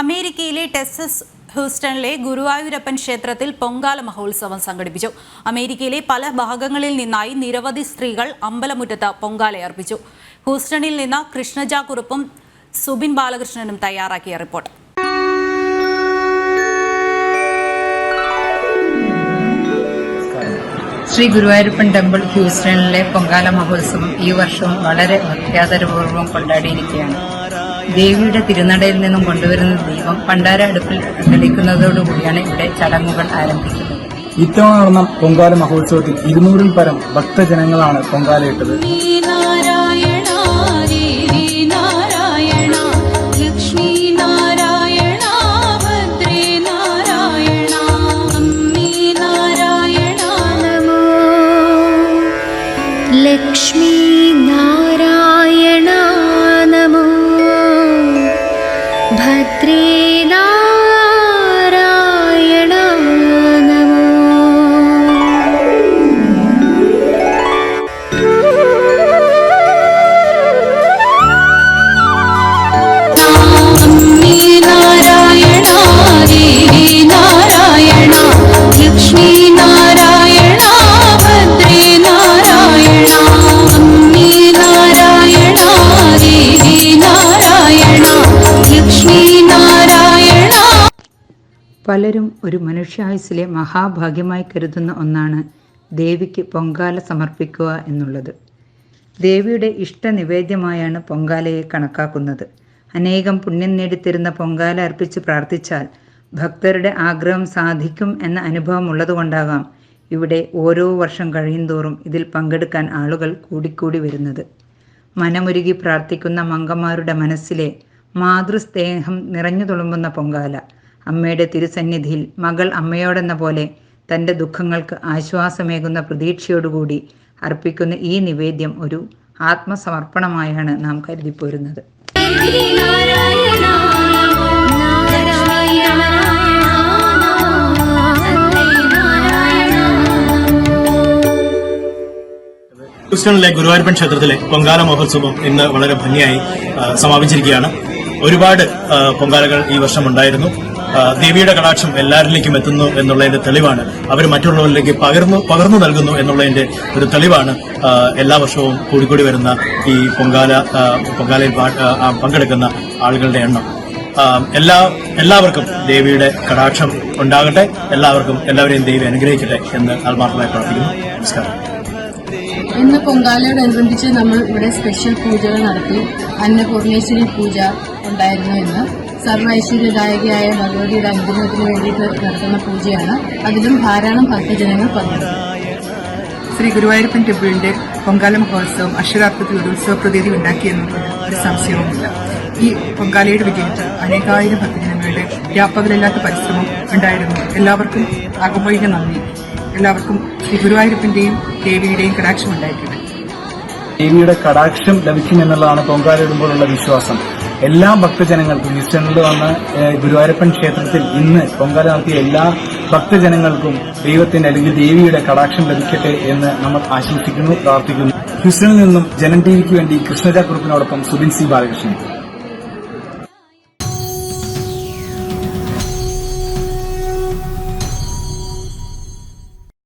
അമേരിക്കയിലെ ടെക്സസ് ഹൂസ്റ്റണിലെ ഗുരുവായൂരപ്പൻ ക്ഷേത്രത്തിൽ പൊങ്കാല മഹോത്സവം സംഘടിപ്പിച്ചു. അമേരിക്കയിലെ പല ഭാഗങ്ങളിൽ നിന്നായി നിരവധി സ്ത്രീകൾ അമ്പലമുറ്റത്ത് പൊങ്കാലയർപ്പിച്ചു. ഹൂസ്റ്റണിൽ നിന്ന് കൃഷ്ണജ കുറുപ്പും സുബിൻ ബാലകൃഷ്ണനും തയ്യാറാക്കിയ റിപ്പോർട്ട്. ശ്രീ ഗുരുവായൂരപ്പൻ ടെമ്പിൾ ഹ്യൂസ്റ്റണിലെ പൊങ്കാല മഹോത്സവം ഈ വർഷവും വളരെ ഭക്ത്യാദരപൂർവ്വം കൊണ്ടാടിയിരിക്കുകയാണ്. ദേവിയുടെ തിരുനടയിൽ നിന്നും കൊണ്ടുവരുന്ന ദീപം പണ്ടാര അടുപ്പിൽ തെളിക്കുന്നതോടുകൂടിയാണ് ഇവിടെ ചടങ്ങുകൾ ആരംഭിക്കുന്നത്. ഇത്തവണ നടന്ന പൊങ്കാല മഹോത്സവത്തിൽ 200-ൽ പരം ഭക്തജനങ്ങളാണ് പൊങ്കാലയിട്ടത്. ലക്ഷ്മീ നാരായണ നമോ ഭദ്രേ നാരായണ നമോ. നാരായണ ദേവി നാരായണ ലക്ഷ്മീ നാരായണ ഭദ്രേ നാരായണ പലരും ഒരു മനുഷ്യായുസ്സിലെ മഹാഭാഗ്യമായി കരുതുന്ന ഒന്നാണ് ദേവിക്ക് പൊങ്കാല സമർപ്പിക്കുക എന്നുള്ളത്. ദേവിയുടെ ഇഷ്ടനിവേദ്യമായാണ് പൊങ്കാലയെ കണക്കാക്കുന്നത്. അനേകം പുണ്യം നേടിത്തരുന്ന പൊങ്കാല അർപ്പിച്ച് പ്രാർത്ഥിച്ചാൽ ഭക്തരുടെ ആഗ്രഹം സാധിക്കും എന്ന അനുഭവം ഉള്ളതുകൊണ്ടാകാം ഇവിടെ ഓരോ വർഷം കഴിയുന്തോറും ഇതിൽ പങ്കെടുക്കാൻ ആളുകൾ കൂടിക്കൂടി വരുന്നത്. മനമുരുകി പ്രാർത്ഥിക്കുന്ന മങ്കമാരുടെ മനസ്സിലെ മാതൃസ്നേഹം നിറഞ്ഞു തുളുമ്പുന്ന പൊങ്കാല, അമ്മയുടെ തിരുസന്നിധിയിൽ മകൾ അമ്മയോടെന്ന പോലെ തൻ്റെ ദുഃഖങ്ങൾക്ക് ആശ്വാസമേകുന്ന പ്രതീക്ഷയോടുകൂടി അർപ്പിക്കുന്ന ഈ നിവേദ്യം ഒരു ആത്മസമർപ്പണമായാണ് നാം കരുതിപ്പോരുന്നത്. ഹൂസ്റ്റണിലെ ഗുരുവായൂരപ്പൻ ക്ഷേത്രത്തിലെ പൊങ്കാല മഹോത്സവം ഇന്ന് വളരെ ഭംഗിയായി സമാപിച്ചിരിക്കുകയാണ്. ഒരുപാട് പൊങ്കാലകൾ ഈ വർഷം ഉണ്ടായിരുന്നു. ദേവിയുടെ കടാക്ഷം എല്ലാവരിലേക്കും എത്തുന്നു എന്നുള്ളതിന്റെ തെളിവാണ്. അവർ മറ്റുള്ളവരിലേക്ക് പകർന്നു നൽകുന്നു എന്നുള്ളതിന്റെ ഒരു തെളിവാണ് എല്ലാ വർഷവും കൂടിക്കൂടി വരുന്ന ഈ പൊങ്കാലയിൽ പങ്കെടുക്കുന്ന ആളുകളുടെ എണ്ണം. എല്ലാവർക്കും ദേവിയുടെ കടാക്ഷം ഉണ്ടാകട്ടെ. എല്ലാവരെയും ദേവി അനുഗ്രഹിക്കട്ടെ എന്ന് ആത്മാർത്ഥമായി പ്രാർത്ഥിക്കുന്നു. നമസ്കാരം. ഇന്ന് പൊങ്കാലയോടനുബന്ധിച്ച് നമ്മൾ ഇവിടെ സ്പെഷ്യൽ പൂജകൾ നടത്തി. അന്നപൂർണേശ്വരി പൂജ ഉണ്ടായിരുന്നു. ഇന്ന് സർവ്വ ഐശ്വര്യദായകയായ ഭഗവതിയുടെ അനുഗ്രഹത്തിന് വേണ്ടിയിട്ട് നടത്തുന്ന പൂജയാണ്. അതിലും ധാരാളം ഭക്തജനങ്ങൾ പങ്കെടുത്തു. ശ്രീ ഗുരുവായൂരപ്പൻ ടെമ്പിളിന്റെ പൊങ്കാല മഹോത്സവം അക്ഷരാർത്ഥത്തിൽ ഒരു ഉത്സവ പ്രതീതി ഉണ്ടാക്കിയെന്നുള്ളത് ഒരു സംശയവുമില്ല. ഈ പൊങ്കാലയുടെ വിജയത്തിൽ അനേകായിരം ഭക്തജനങ്ങളുടെ വ്യാപകമില്ലാത്ത പരിശ്രമം ഉണ്ടായിരുന്നു. എല്ലാവർക്കും ആകമൊഴിഞ്ഞ നന്ദി. എല്ലാവർക്കും ശ്രീ ഗുരുവായൂരപ്പന്റെയും ദേവിയുടെയും കടാക്ഷം ഉണ്ടായിട്ടുണ്ട്. ദേവിയുടെ കടാക്ഷം ലഭിക്കുമെന്നുള്ളതാണ് പൊങ്കാലയിടുമ്പോഴുള്ള വിശ്വാസം. എല്ലാ ഭക്തജനങ്ങൾക്കും ഹ്യൂസ്റ്റണിൽ വന്ന് ഗുരുവായൂരപ്പൻ ക്ഷേത്രത്തിൽ ഇന്ന് പൊങ്കാല നടത്തിയ എല്ലാ ഭക്തജനങ്ങൾക്കും ദൈവത്തിന്റെ അല്ലെങ്കിൽ ദേവിയുടെ കടാക്ഷം ലഭിക്കട്ടെ എന്ന് നമ്മൾ ആശംസിക്കുന്നു, പ്രാർത്ഥിക്കുന്നു. ഹ്യൂസ്റ്റണിൽ നിന്നും ജനം ടിവിക്ക് വേണ്ടി കൃഷ്ണജ കുറുപ്പിനോടൊപ്പം സുബിൻ സി ബാലകൃഷ്ണൻ.